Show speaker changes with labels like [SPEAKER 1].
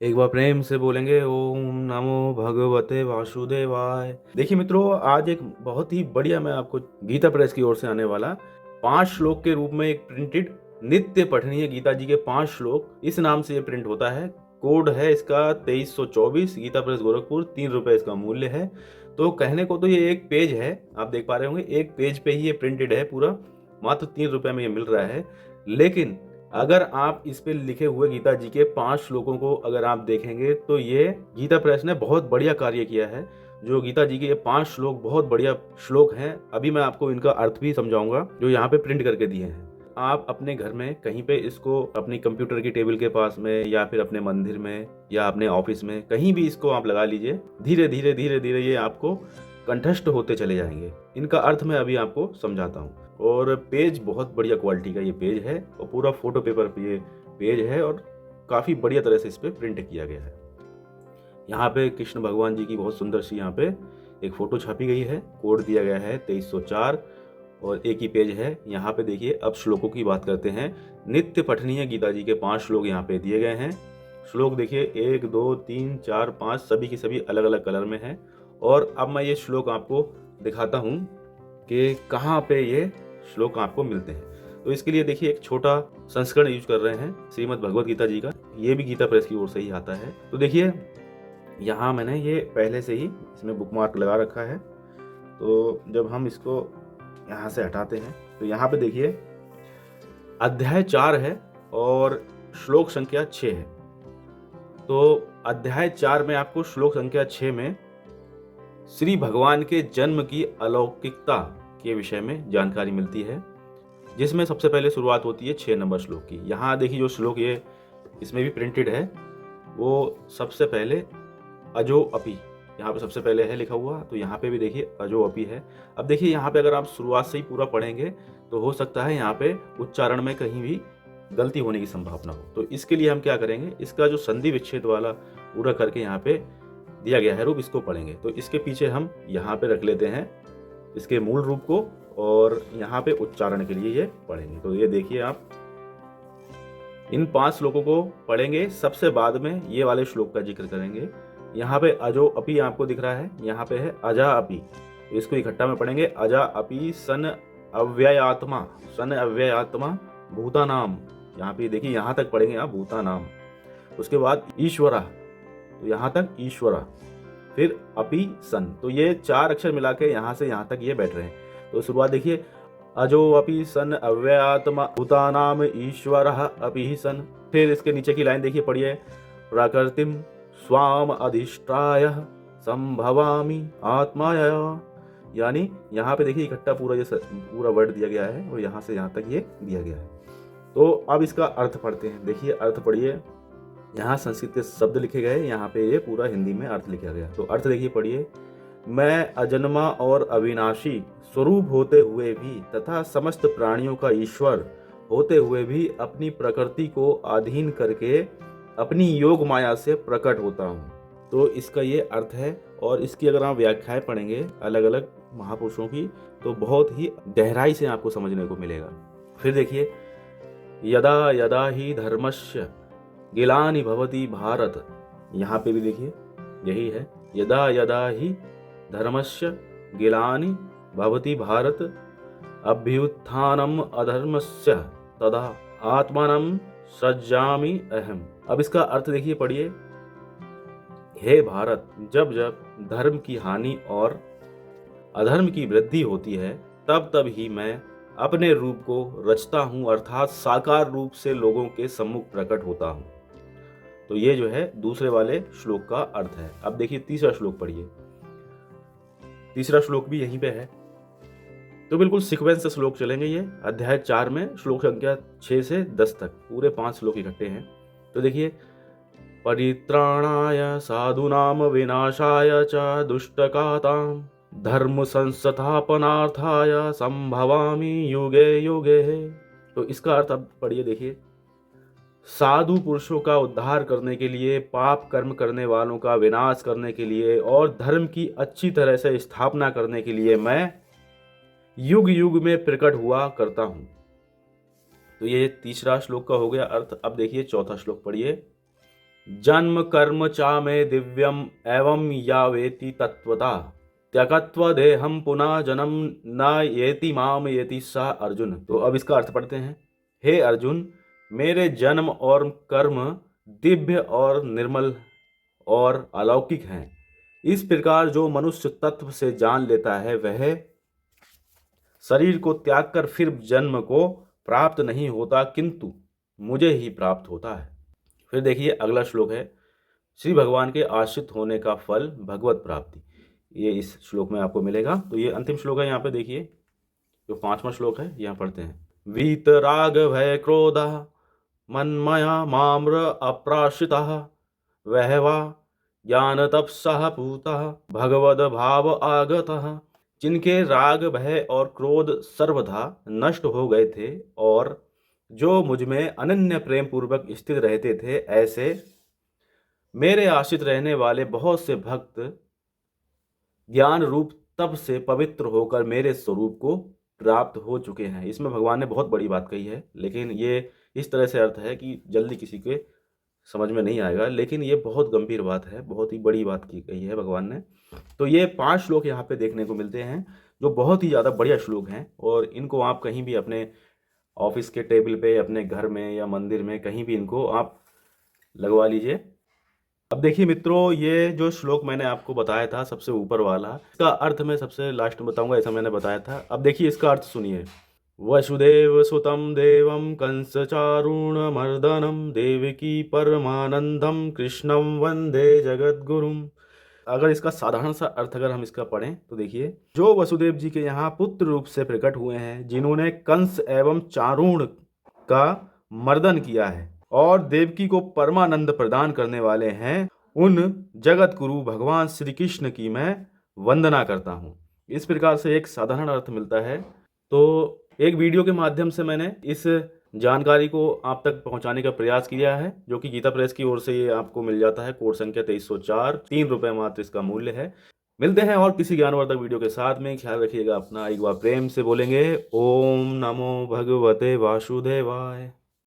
[SPEAKER 1] एक बार प्रेम से बोलेंगे ओम नमो भगवते वासुदेवाय। देखिए मित्रों, आज एक बहुत ही बढ़िया मैं आपको गीता प्रेस की ओर से आने वाला 5 श्लोक के रूप में एक प्रिंटेड नित्य पठनीय गीता जी के 5 श्लोक, इस नाम से ये प्रिंट होता है। कोड है इसका 2324। गीता प्रेस गोरखपुर, 3 रुपए इसका मूल्य है। तो कहने को तो ये एक पेज है, आप देख पा रहे होंगे, एक पेज पे ही ये प्रिंटेड है पूरा, मात्र 3 रुपए में ये मिल रहा है। लेकिन अगर आप इस पे लिखे हुए गीता जी के 5 श्लोकों को अगर आप देखेंगे तो ये गीता प्रेस ने बहुत बढ़िया कार्य किया है। जो गीता जी के ये 5 श्लोक बहुत बढ़िया श्लोक हैं। अभी मैं आपको इनका अर्थ भी समझाऊंगा जो यहाँ पे प्रिंट करके दिए हैं। आप अपने घर में कहीं पे इसको अपनी कंप्यूटर की टेबल के पास में या फिर अपने मंदिर में या अपने ऑफिस में कहीं भी इसको आप लगा लीजिए। धीरे धीरे धीरे धीरे ये आपको कंठस्थ होते चले जाएंगे। इनका अर्थ मैं अभी आपको समझाता हूँ। और पेज बहुत बढ़िया क्वालिटी का ये पेज है और पूरा फोटो पेपर पे ये पेज है और काफ़ी बढ़िया तरह से इस पे प्रिंट किया गया है। यहाँ पे कृष्ण भगवान जी की बहुत सुंदर सी यहाँ पे एक फ़ोटो छापी गई है। कोड दिया गया है 2304 और एक ही पेज है। यहाँ पे देखिए, अब श्लोकों की बात करते हैं। नित्य पठनीय गीता जी के 5 श्लोक यहाँ पे दिए गए हैं। श्लोक देखिए 1 2 3 4 5 सभी की सभी अलग अलग कलर में है। और अब मैं ये श्लोक आपको दिखाता हूँ कि कहाँ पे ये श्लोक आपको मिलते हैं। तो इसके लिए देखिए एक छोटा संस्करण यूज कर रहे हैं श्रीमद् भगवत गीता जी का। ये भी गीता प्रेस की ओर से ही आता है। तो देखिए यहाँ मैंने ये पहले से ही इसमें बुकमार्क लगा रखा है। तो जब हम इसको यहाँ से हटाते हैं तो यहाँ पे देखिए अध्याय 4 है और श्लोक संख्या 6 है। तो अध्याय 4 में आपको श्लोक संख्या 6 में श्री भगवान के जन्म की अलौकिकता के विषय में जानकारी मिलती है, जिसमें सबसे पहले शुरुआत होती है 6 नंबर श्लोक की। यहाँ देखिए जो श्लोक ये इसमें भी प्रिंटेड है वो सबसे पहले अजो अपि, यहाँ पे सबसे पहले है लिखा हुआ। तो यहाँ पे भी देखिए अजो अपि है। अब देखिए यहाँ पे अगर आप शुरुआत से ही पूरा पढ़ेंगे तो हो सकता है यहाँ पे उच्चारण में कहीं भी गलती होने की संभावना हो। तो इसके लिए हम क्या करेंगे, इसका जो संधि विच्छेद वाला पूरा करके यहाँ पे दिया गया है रूप, इसको पढ़ेंगे। तो इसके पीछे हम यहाँ पे रख लेते हैं इसके मूल रूप को और यहाँ पे उच्चारण के लिए ये पढ़ेंगे। तो ये देखिए आप इन 5 श्लोकों को पढ़ेंगे, सबसे बाद में ये वाले श्लोक का जिक्र करेंगे। यहाँ पे अजो अपि आपको दिख रहा है, यहाँ पे है अजा अपि। तो इसको इकट्ठा में पढ़ेंगे। अजा अपि सन अव्ययात्मा, सन अव्ययात्मा भूतानाम। यहाँ पे देखिए यहाँ तक पढ़ेंगे आप भूतानाम। उसके बाद ईश्वरा, तो यहाँ तक ईश्वरा, फिर अपि सन। तो ये 4 अक्षर मिला के यहाँ से यहाँ तक ये बैठ रहे हैं। तो शुरुआत देखिए अजो अपि सन अव्ययात्मा भूतानाम ईश्वरः अपि सन। फिर इसके नीचे की लाइन देखिए, पढ़िए। प्रकृतिम स्वाम अधिष्ठाय संभवामि आत्माया। यानी यहाँ पे देखिए इकट्ठा पूरा ये पूरा वर्ड दिया गया है और यहाँ से यहाँ तक ये दिया गया है। तो अब इसका अर्थ पढ़ते हैं। देखिए अर्थ पढ़िए। यहाँ संस्कृत के शब्द लिखे गए, यहाँ पे ये पूरा हिंदी में अर्थ लिखा गया। तो अर्थ देखिए, पढ़िए। मैं अजन्मा और अविनाशी स्वरूप होते हुए भी तथा समस्त प्राणियों का ईश्वर होते हुए भी अपनी प्रकृति को अधीन करके अपनी योग माया से प्रकट होता हूँ। तो इसका ये अर्थ है। और इसकी अगर आप व्याख्याएं पढ़ेंगे अलग अलग महापुरुषों की तो बहुत ही गहराई से आपको समझने को मिलेगा। फिर देखिए यदा यदा ही धर्मस्य गिलानि भवति भारत। यहाँ पे भी देखिए यही है, यदा यदा ही धर्मस्य गिलानि भवति भारत अभ्युत्थानम अधर्मस्य तदा आत्मानं सृजामि अहम। अब इसका अर्थ देखिए, पढ़िए। हे भारत, जब जब धर्म की हानि और अधर्म की वृद्धि होती है तब तब ही मैं अपने रूप को रचता हूँ, अर्थात साकार रूप से लोगों के सम्मुख प्रकट होता हूँ। तो ये जो है दूसरे वाले श्लोक का अर्थ है। अब देखिए तीसरा श्लोक पढ़िए। तीसरा श्लोक भी यहीं पे है। तो बिल्कुल सीक्वेंस से श्लोक चलेंगे। ये अध्याय 4 में श्लोक संख्या 6 से 10 तक पूरे 5 श्लोक इकट्ठे हैं। तो देखिए परित्राणाय साधूनाम विनाशाय च दुष्टकाताम धर्म संस्थापनार्थाय संभवामि युगे युगे। तो इसका अर्थ अब पढ़िए। देखिए साधु पुरुषों का उद्धार करने के लिए, पाप कर्म करने वालों का विनाश करने के लिए और धर्म की अच्छी तरह से स्थापना करने के लिए मैं युग युग में प्रकट हुआ करता हूँ। तो ये तीसरा श्लोक का हो गया अर्थ। अब देखिए चौथा श्लोक पढ़िए। जन्म कर्म चा में दिव्यम एवं यावेति तत्वता त्यक्त्वा देहम पुनः जन्म न येति माम येति सा अर्जुन। तो अब इसका अर्थ पढ़ते हैं। हे अर्जुन, मेरे जन्म और कर्म दिव्य और निर्मल और अलौकिक हैं। इस प्रकार जो मनुष्य तत्व से जान लेता है वह शरीर को त्याग कर फिर जन्म को प्राप्त नहीं होता, किंतु मुझे ही प्राप्त होता है। फिर देखिए अगला श्लोक है, श्री भगवान के आश्रित होने का फल भगवत प्राप्ति। ये इस श्लोक में आपको मिलेगा। तो ये अंतिम श्लोक है। यहाँ पे देखिए जो 5वां श्लोक है, यहाँ पढ़ते हैं। वीत राग भय क्रोध मन्मया माम्र अप्राश्रितः वहवा ज्ञान तपसः पूतः भगवद भाव आगतः। जिनके राग भय और क्रोध सर्वथा नष्ट हो गए थे और जो मुझ में अनन्य प्रेम पूर्वक स्थित रहते थे, ऐसे मेरे आश्रित रहने वाले बहुत से भक्त ज्ञान रूप तप से पवित्र होकर मेरे स्वरूप को प्राप्त हो चुके हैं। इसमें भगवान ने बहुत बड़ी बात कही है, लेकिन ये इस तरह से अर्थ है कि जल्दी किसी के समझ में नहीं आएगा, लेकिन ये बहुत गंभीर बात है, बहुत ही बड़ी बात की कही है भगवान ने। तो ये 5 श्लोक यहाँ पे देखने को मिलते हैं जो बहुत ही ज़्यादा बढ़िया श्लोक हैं, और इनको आप कहीं भी अपने ऑफिस के टेबल पे, अपने घर में या मंदिर में, कहीं भी इनको आप लगवा लीजिए। अब देखिए मित्रों, ये जो श्लोक मैंने आपको बताया था सबसे ऊपर वाला, इसका अर्थ मैं सबसे लास्ट में बताऊंगा, ऐसा मैंने बताया था। अब देखिए इसका अर्थ सुनिए। वसुदेव सुतम देवम कंस चारुण मर्दनम देवकी परमानंदम कृष्णम वंदे जगद्गुरुम। अगर इसका साधारण सा अर्थ अगर हम इसका पढ़ें तो देखिए, जो वसुदेव जी के यहाँ पुत्र रूप से प्रकट हुए हैं, जिन्होंने कंस एवं चारुण का मर्दन किया है और देवकी को परमानंद प्रदान करने वाले हैं, उन जगत गुरु भगवान श्री कृष्ण की मैं वंदना करता हूँ। इस प्रकार से एक साधारण अर्थ मिलता है। तो एक वीडियो के माध्यम से मैंने इस जानकारी को आप तक पहुंचाने का प्रयास किया है, जो कि गीता प्रेस की ओर से ये आपको मिल जाता है। कोड संख्या 2304, 3 रुपये मात्र इसका मूल्य है। मिलते हैं और किसी ज्ञानवर्धक वीडियो के साथ में। ख्याल रखिएगा अपना। एक बार प्रेम से बोलेंगे, ओम नमो भगवते वासुदेवाय।